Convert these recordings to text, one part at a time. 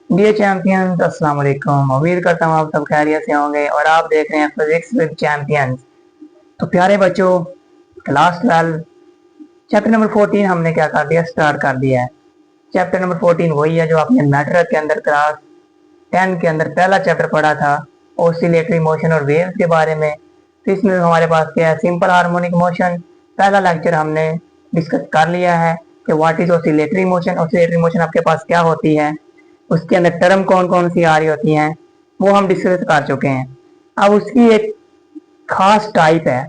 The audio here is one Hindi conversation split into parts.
डियर चैंपियंस, अस्सलाम वालेकुम। उम्मीद करता हूँ आप सब खैरियत से होंगे और आप देख रहे हैं फिजिक्स विद चैंपियंस। तो प्यारे बच्चों, क्लास 12 चैप्टर नंबर 14 हमने क्या कर दिया, स्टार्ट कर दिया है। चैप्टर नंबर 14 वही है जो आपने मैटर के अंदर क्लास 10 के अंदर पहला चैप्टर पढ़ा था, ऑसिलेटरी मोशन और वेव्स के बारे में। तो इसमें हमारे पास क्या है, सिंपल हार्मोनिक मोशन। पहला लेक्चर हमने डिस्कस कर लिया है कि what is oscillatory motion. Oscillatory motion आपके पास क्या होती है, उसके अंदर टर्म कौन कौन सी आ रही होती हैं, वो हम डिस्कस कर चुके हैं। अब उसकी एक खास टाइप है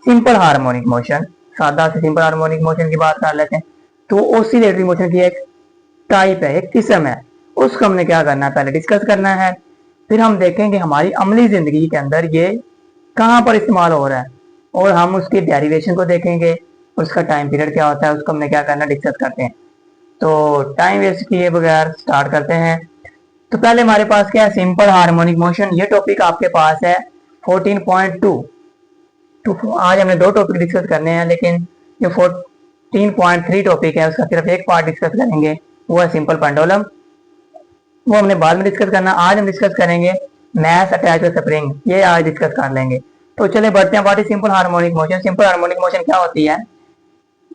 सिंपल हार्मोनिक मोशन। सादा से सिंपल हार्मोनिक मोशन की बात कर लेते हैं। तो ऑसिलेटरी मोशन की एक टाइप है, एक किस्म है, उसको हमने क्या करना है, पहले डिस्कस करना है। फिर हम देखेंगे हमारी अमली जिंदगी के अंदर ये कहाँ पर इस्तेमाल हो रहा है, और हम उसकी डेरिवेशन को देखेंगे, उसका टाइम पीरियड क्या होता है, उसको हमने क्या करना, डिस्कस करते हैं। तो टाइम वेस्ट किए बगैर स्टार्ट करते हैं। तो पहले हमारे पास क्या है, सिंपल हार्मोनिक मोशन। ये टॉपिक आपके पास है 14.2। तो आज हमने दो टॉपिक डिस्कस करने हैं, लेकिन जो 14.3 टॉपिक है उसका सिर्फ एक पार्ट डिस्कस करेंगे, वो है सिंपल पेंडुलम। वो हमने बाद में डिस्कस करना। आज हम डिस्कस करेंगे मैस अटैच स्प्रिंग, ये आज डिस्कस कर लेंगे। तो चले बढ़ते हैं। What is simple harmonic motion. Simple harmonic motion क्या होती है,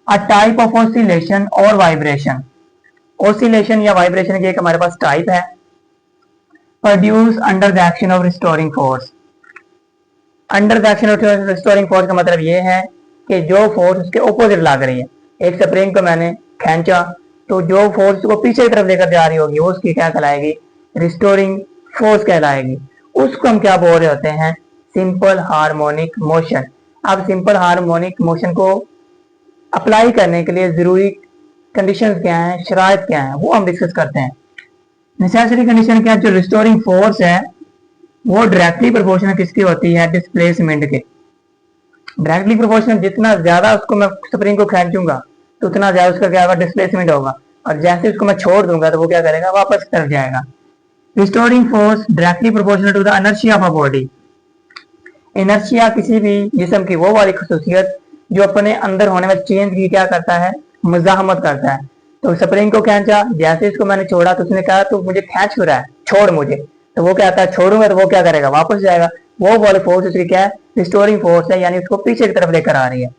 अ टाइप ऑफ ऑसिलेशन और वाइब्रेशन। ऑसिलेशन या वाइब्रेशन की एक हमारे पास टाइप है, produce under the action of restoring force. Under the action of restoring force का मतलब ये है कि जो फोर्स उसके ऑपोजिट लग रही है। एक स्प्रिंग को मैंने खींचा, तो जो फोर्स को पीछे की तरफ लेकर जा रही होगी वो उसकी क्या कहलाएगी, रिस्टोरिंग फोर्स कहलाएगी। उसको हम क्या बोल रहे होते हैं, सिंपल हार्मोनिक मोशन। अब सिंपल हार्मोनिक मोशन को अप्लाई करने के लिए जरूरी कंडीशंस क्या हैं, शराइत क्या हैं, वो हम डिस्कस करते हैं। नेसेसरी कंडीशन क्या है, जो रिस्टोरिंग फोर्स है वो डायरेक्टली प्रोपोर्शनल किसकी होती है, डिस्प्लेसमेंट के। डायरेक्टली प्रोपोर्शनल, जितना ज्यादा उसको मैं स्प्रिंग को खींचूंगा तो उतना ज्यादा उसका क्या होगा, डिस्प्लेसमेंट होगा। और जैसे उसको मैं छोड़ दूंगा तो वो क्या करेगा, वापस कर जाएगा। Restoring force directly proportional to the inertia of a body. Inertia किसी भी जिस्म की वो वाली खसूसियत जो अपने अंदर होने में चेंज की क्या करता है, मुजाहमत करता है। तो स्प्रिंग को खींचा, जैसे इसको मैंने छोड़ा तो उसने कहा तो मुझे खींच हो रहा है, छोड़ मुझे। तो वो क्या कहता है, छोड़ूंगा तो वो क्या करेगा, वापस जाएगा। वो वाली फोर्स उसकी क्या है, रिस्टोरिंग फोर्स है, यानी उसको पीछे की तरफ लेकर आ रही है।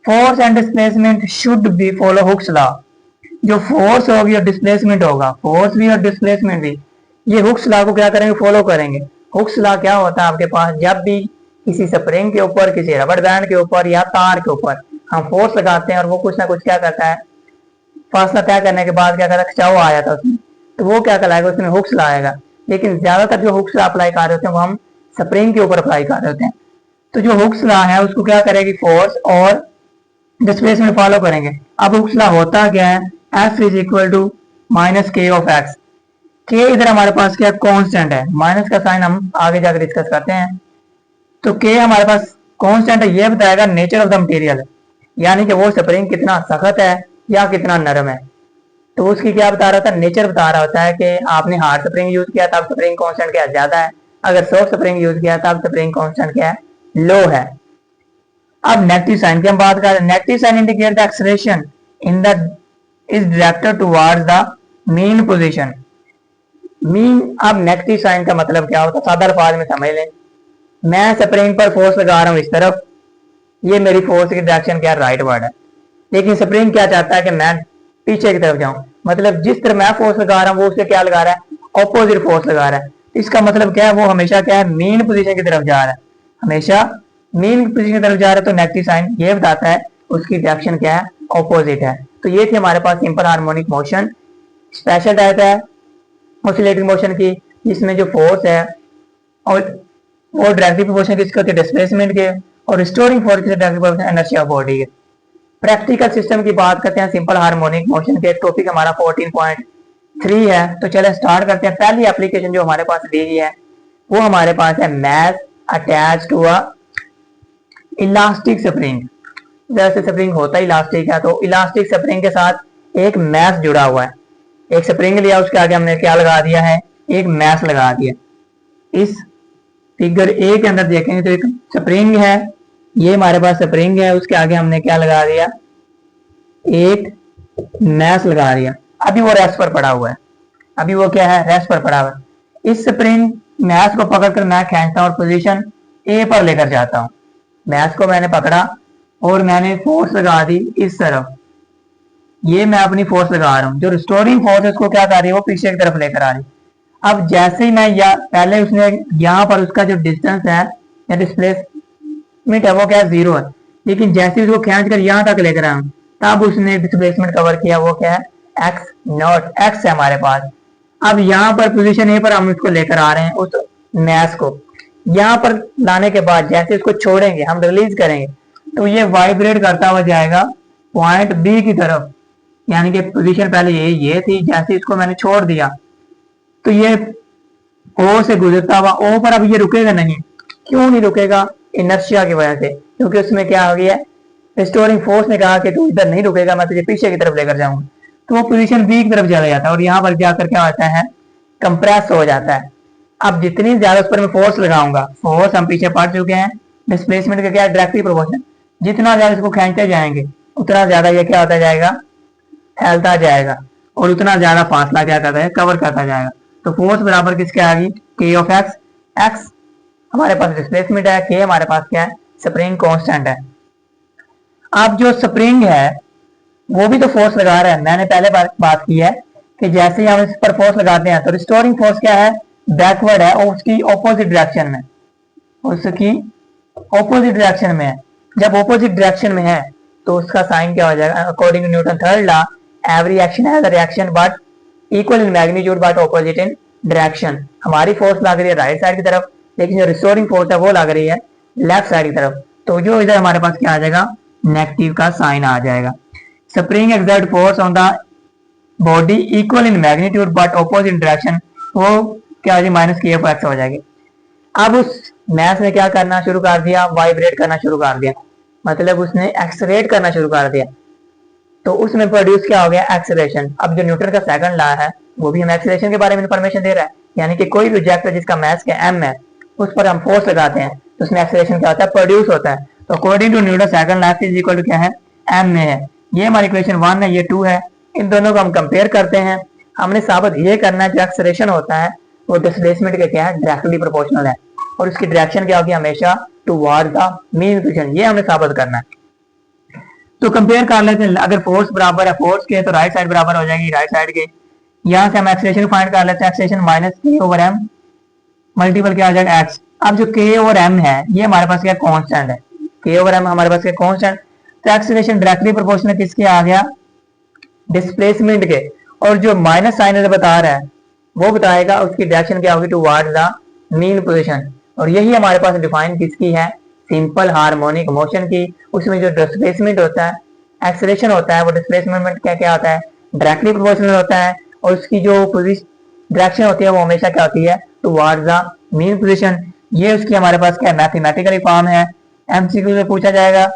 Force and displacement should be follow Hooke's law. जो फोर्स होगी और डिस्प्लेसमेंट होगा, फोर्स भी और डिस्प्लेसमेंट भी, ये हुक्स लॉ को क्या करेंगे, फॉलो करेंगे। हुक्स लॉ क्या होता है आपके पास, जब भी किसी स्प्रिंग के ऊपर, किसी रबड़ बैंड के ऊपर या तार के ऊपर हम फोर्स लगाते हैं और वो कुछ ना कुछ क्या करता है, फासला तय करने के बाद क्या करता है, खिंचाव आ जाता है उसमें, तो वो क्या कहलाएगा, उसमें हुक्स लाएगा। लेकिन ज्यादातर जो हुक्स अप्लाई कर रहे होते हैं वो हम स्प्रिंग के ऊपर अप्लाई कर रहे होते हैं। तो जो हुक्स लॉ है उसको क्या करेगी, फोर्स और डिस्प्लेसमेंट फॉलो करेंगे। अब हुक्स लॉ होता क्या है, F is equal to minus K of X. K इधर हमारे पास क्या कांस्टेंट है, माइनस का साइन हम आगे जाकर डिस्कस करते हैं। तो के हमारे पास कांस्टेंट है, ये बताएगा नेचर ऑफ द मटेरियल, यानी कि वो स्प्रिंग कितना सख्त है या कितना नरम है। तो उसकी क्या बता रहा था, नेचर बता रहा होता है कि आपने हार्ड स्प्रिंग यूज किया तब स्प्रिंग कांस्टेंट क्या ज्यादा है, अगर सॉफ्ट स्प्रिंग यूज किया तब स्प्रिंग कांस्टेंट क्या है, लो है। अब नेगेटिव साइन की हम बात करें। Negative sign indicate the acceleration in the is directed towards the mean position. Mean, अब नेगेटिव साइन का मतलब क्या होता है, सादा अल्फाज में समझ लें। मैं स्प्रिंग पर फोर्स लगा रहा हूं इस तरफ, ये मेरी फोर्स की डायरेक्शन क्या, राइट वर्ड है। लेकिन स्प्रिंग क्या चाहता है कि मैं पीछे की तरफ जाऊं, मतलब जिस तरह मैं फोर्स लगा रहा हूं वो उससे क्या लगा रहा है, ऑपोजिट फोर्स लगा रहा है। इसका मतलब क्या है, वो हमेशा क्या है, मीन पोजीशन की तरफ जा रहा है, हमेशा मीन पोजीशन की तरफ जा रहा है। तो नेगेटिव साइन ये बताता है उसकी डायरेक्शन क्या है, ऑपोजिट है। तो ये थी हमारे पास simple harmonic motion. Special type है ऑसिलेटरी मोशन की, जिसमें जो फोर्स है और वो डायरेक्टली प्रोपोर्शनल किसके होते हैं, डिस्प्लेसमेंट के, और रिस्टोरिंग फोर्स के directly proportional inertia of body के। प्रैक्टिकल सिस्टम की बात करते हैं सिंपल हार्मोनिक मोशन के। टॉपिक हमारा 14.3 है। तो चले स्टार्ट करते हैं। पहली एप्लीकेशन जो हमारे पास दी गई है वो हमारे पास है mass attach to a elastic spring. जैसे स्प्रिंग होता है इलास्टिक है, तो इलास्टिक स्प्रिंग के साथ एक मैस जुड़ा हुआ है। एक स्प्रिंग लिया, उसके आगे हमने क्या लगा दिया है, एक मैस लगा दिया। इस फिगर ए के अंदर देखेंगे तो एक स्प्रिंग है, ये हमारे पास स्प्रिंग है, उसके आगे हमने क्या लगा दिया, एक मैस लगा दिया। अभी वो रेस्ट पर पड़ा हुआ है। अभी वो क्या है, रेस्ट पर पड़ा हुआ है। इस स्प्रिंग मैस को पकड़कर मैं खींचता हूँ और पोजीशन ए पर लेकर जाता हूँ। मैस को मैंने पकड़ा और मैंने फोर्स लगा दी इस तरफ, ये मैं अपनी फोर्स लगा रहा हूँ। जो रिस्टोरिंग फोर्स है उसको क्या कर रही है, वो पीछे की तरफ लेकर आ रही है। अब जैसे ही मैं पहले उसने यहाँ पर उसका जो डिस्टेंस है या डिस्प्लेसमेंट है वो क्या है, 0 है, लेकिन जैसे ही उसको खींच कर यहाँ तक लेकर आया हूँ तब उसने डिस्प्लेसमेंट कवर किया, वो क्या है, एक्स नॉट, एक्स है हमारे पास। अब यहाँ पर पोजीशन ए पर हम इसको लेकर आ रहे हैं उस मैस को। यहाँ पर लाने के बाद जैसे इसको छोड़ेंगे, हम रिलीज करेंगे, तो ये वाइब्रेट करता हुआ जाएगा पॉइंट बी की तरफ, यानी कि पोजीशन पहले ये थी, जैसे इसको मैंने छोड़ दिया तो ये ओ से गुजरता हुआ ओ पर अब ये रुकेगा नहीं। क्यों नहीं रुकेगा, इनर्शिया की वजह से, क्योंकि उसमें क्या हो गया, रिस्टोरिंग फोर्स ने कहा कि तू इधर नहीं रुकेगा, मैं तुझे पीछे की तरफ लेकर जाऊंगा। तो वो पोजीशन बी की तरफ चला जाता है और यहाँ पर जाकर क्या होता है, कंप्रेस हो जाता है। अब जितनी ज्यादा उस पर मैं फोर्स लगाऊंगा, फोर्स हम पीछे पढ़ चुके हैं, डिस्प्लेसमेंट का क्या है, डायरेक्टली प्रोपोर्शनल। जितना ज्यादा इसको खींचते जाएंगे उतना ज्यादा ये क्या होता जाएगा, फैलता जाएगा, और उतना ज्यादा फासला क्या करता है, कवर करता जाएगा। तो फोर्स बराबर किसके आ गई, के ऑफ एक्स। एक्स हमारे पास डिस्प्लेसमेंट है, के हमारे पास क्या है, स्प्रिंग कांस्टेंट है। अब जो स्प्रिंग है वो भी तो फोर्स लगा रहा है। मैंने पहले बात की है कि जैसे ही हम इस पर फोर्स लगाते हैं तो रिस्टोरिंग फोर्स क्या है, बैकवर्ड है और उसकी ऑपोजिट डायरेक्शन में, उसकी ऑपोजिट डायरेक्शन में है। जब ऑपोजिट डायरेक्शन में है तो उसका साइन क्या हो जाएगा, according to Newton third law, every action has a reaction but equal in magnitude but opposite in direction. हमारी फोर्स लग रही है राइट साइड की तरफ, लेकिन जो रिस्टोरिंग फोर्स है वो लग रही है लेफ्ट साइड की तरफ, तो जो इधर हमारे पास क्या आ जाएगा, नेगेटिव का साइन आ जाएगा। Spring exert force on the body equal in magnitude but opposite in direction, वो क्या हो जाएगी, माइनस के एफ एक्स हो जाएगी। अब उस मैस ने क्या करना शुरू कर दिया, वाइब्रेट करना शुरू कर दिया, मतलब उसने एक्सलेरेट करना शुरू कर दिया, तो उसमें प्रोड्यूस क्या हो गया, एक्सेलरेशन। अब जो न्यूटन का सेकंड लॉ है वो भी हमें एक्सेलरेशन के बारे में इंफॉर्मेशन दे रहा है, यानी कि कोई भी ऑब्जेक्ट जिसका मास का एम है उस पर हम फोर्स लगाते हैं तो उसमें एक्सेलरेशन क्या होता है, प्रोड्यूस होता है। तो according to Newton second law is equal to क्या है, एम में है। ये हमारी इक्वेशन 1 है, ये 2 है। इन दोनों को हम कंपेयर करते हैं। हमने साबित ये करना है जो एक्सेलरेशन होता है वो डिस्प्लेसमेंट के क्या है, डायरेक्टली प्रोपोर्शनल है, और उसकी डायरेक्शन क्या होगी, हमेशा टुवर्ड द मीन पोजीशन। ये हमने साबित करना है। तो कंपेयर कर लेते हैं, अगर फोर्स बराबर है फोर्स के तो राइट साइड बराबर हो जाएगी राइट साइड के। यहाँ से हम एक्सेलरेशन फाइंड कर लेते हैं, एक्सेलरेशन माइनस के ओवर एम मल्टीपल क्या आ जाएगा, एक्स। अब जो के ओवर एम है ये हमारे पास क्या कांस्टेंट है, के ओवर एम हमारे पास क्या कांस्टेंट। तो एक्सेलरेशन डायरेक्टली प्रोपोर्शनल किसके आ गया, डिस्प्लेसमेंट के, और जो माइनस साइन बता रहा है वो बताएगा उसकी डायरेक्शन क्या होगी, टुवर्ड द मीन पोजीशन। और यही हमारे पास डिफाइन किसकी है, सिंपल हार्मोनिक मोशन की। उसमें जो डिस्प्लेसमेंट होता है, एक्सेलरेशन होता है, वो डिस्प्लेसमेंट क्या क्या होता है, डायरेक्टली प्रोपोर्शनल होता है, और उसकी जो डायरेक्शन होती है वो हमेशा क्या होती है, टुवर्ड्स द मीन पोजीशन। ये उसकी हमारे पास क्या मैथमेटिकल फॉर्म है। एमसीक्यू में पूछा जाएगा,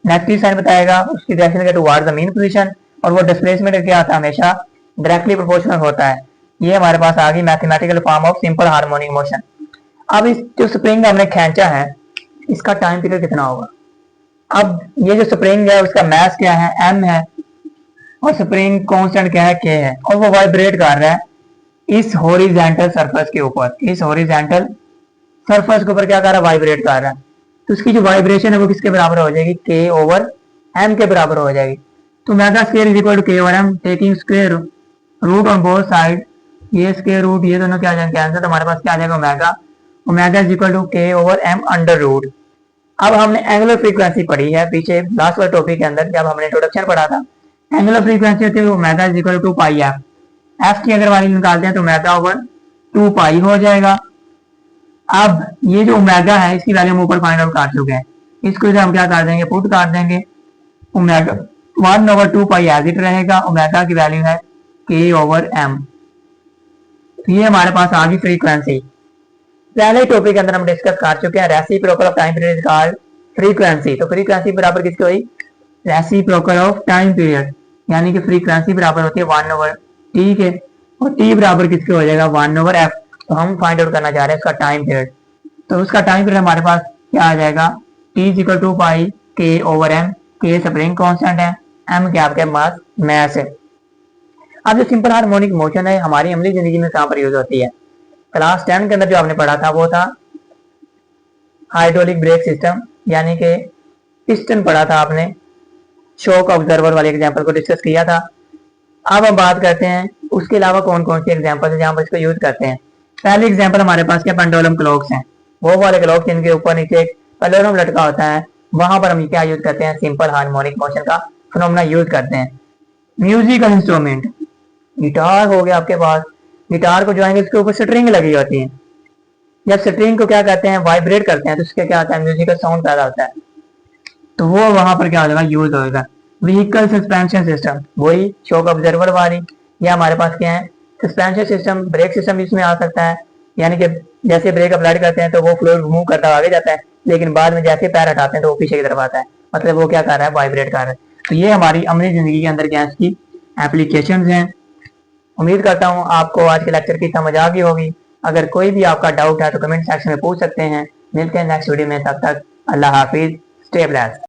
नेगेटिव साइन बताएगा, उसकी डायरेक्शन क्या टुवर्ड्स द मीन पोजीशन, और वो डिस्प्लेसमेंट क्या होता है, हमेशा डायरेक्टली प्रोपोर्शनल होता है। ये हमारे पास आ गई mathematical form of simple harmonic motion. अब इस जो स्प्रिंग हमने खींचा है इसका टाइम पीरियड कितना होगा। अब ये जो स्प्रिंग है उसका मास क्या है, एम है, और स्प्रिंग कांस्टेंट क्या है, के है, और वो वाइब्रेट कर रहा है इस हॉरिजॉन्टल सरफेस के ऊपर। इस हॉरिजॉन्टल सरफेस के ऊपर क्या कर रहा है, वाइब्रेट कर रहा है। तो उसकी जो वाइब्रेशन है वो किसके बराबर हो जाएगी, के ओवर एम के बराबर हो जाएगी। तो omega square is equal to K over M, taking square root on both side, ये स्क्वायर रूट ये दोनों क्या आ जाएंगे कैंसिल, तो हमारे पास क्या आ जाएगा, omega. Omega is equal to K over M under root. अब हमने एंगुलर फ्रीक्वेंसी पढ़ी है पीछे लास्ट वाले टॉपिक के अंदर, जब हमने इंट्रोडक्शन पढ़ा था। एंगुलर फ्रीक्वेंसी होती है omega is equal to pi F. F की अगर वैल्यू निकालते हैं तो ओमेगा ओवर 2 पाई हो जाएगा। अब ये जो ओमेगा है इसकी वैल्यू हम ऊपर फाइंड आउट कर चुके हैं, इसको इधर हम क्या कर देंगे, पुट कर देंगे। Omega 1 over 2 pi as it रहेगा। ओमेगा की वैल्यू है के ओवर एम। तो ये हमारे पास आ गई फ्रीक्वेंसी। पहले टॉपिक के अंदर हम डिस्कस कर चुके हैं reciprocal of time period called frequency. तो फ्रीक्वेंसी बराबर किसकी हुई, रेसिप्रोकल ऑफ टाइम पीरियड, यानी कि फ्रीक्वेंसी बराबर होती है 1 ओवर टी के, और टी बराबर किसके हो जाएगा, 1 ओवर एफ। तो हम फाइंड आउट करना चाह रहे हैं उसका टाइम पीरियड। तो उसका टाइम पीरियड हमारे पास क्या आ जाएगा, टी इज इक्वल टू पाई के ओवर एम। के स्प्रिंग कांस्टेंट है, एम क्या आपके पास मैस है। अब जो सिंपल हार्मोनिक मोशन है हमारी अमली जिंदगी में कहाँ पर यूज होती है? क्लास 10 के अंदर जो आपने पढ़ा था वो था हाइड्रोलिक ब्रेक सिस्टम, यानी कि पिस्टन पढ़ा था आपने, शॉक ऑब्जर्वर वाले एग्जाम्पल को डिस्कस किया था। अब हम बात करते हैं उसके अलावा कौन कौन से एग्जाम्पल है जहाँ पर इसको यूज करते हैं। पहले एग्जाम्पल हमारे पास क्या पेंडुलम क्लॉक्स हैं, वो वाले क्लॉक्स जिनके ऊपर नीचे एक पेंडुलम लटका होता है, वहां पर हम क्या यूज करते हैं? सिंपल हार्मोनिक मोशन का फिनोमेना यूज करते हैं। म्यूजिकल इंस्ट्रूमेंट, गिटार हो गया आपके पास, गिटार को जो है उसके ऊपर स्ट्रिंग लगी होती है, जब स्ट्रिंग को क्या करते हैं? वाइब्रेट करते हैं तो उसके क्या आता है? म्यूजिकल साउंड पैदा होता है, तो वो वहां पर क्या हो जाएगा? यूज होगा। व्हीकल सस्पेंशन सिस्टम, वही शॉक ऑब्जर्वर वाली, या हमारे पास क्या है? सस्पेंशन सिस्टम, ब्रेक सिस्टम इसमें आ सकता है, यानी कि जैसे ब्रेक अप्लाई करते हैं तो वो फ्लोर मूव करता हुआ आगे जाता है, लेकिन बाद में जैसे पैर हटाते हैं तो वो पीछे की तरफ आता है, मतलब वो क्या कर रहा है? वाइब्रेट कर रहा है। तो ये हमारी अमली जिंदगी के अंदर क्या की एप्लीकेशन हैं। उम्मीद करता हूँ आपको आज के लेक्चर की समझ आ गई होगी। अगर कोई भी आपका डाउट है तो कमेंट सेक्शन में पूछ सकते हैं। मिलते हैं नेक्स्ट वीडियो में, तब तक अल्लाह हाफिज, स्टे ब्लेस्ड।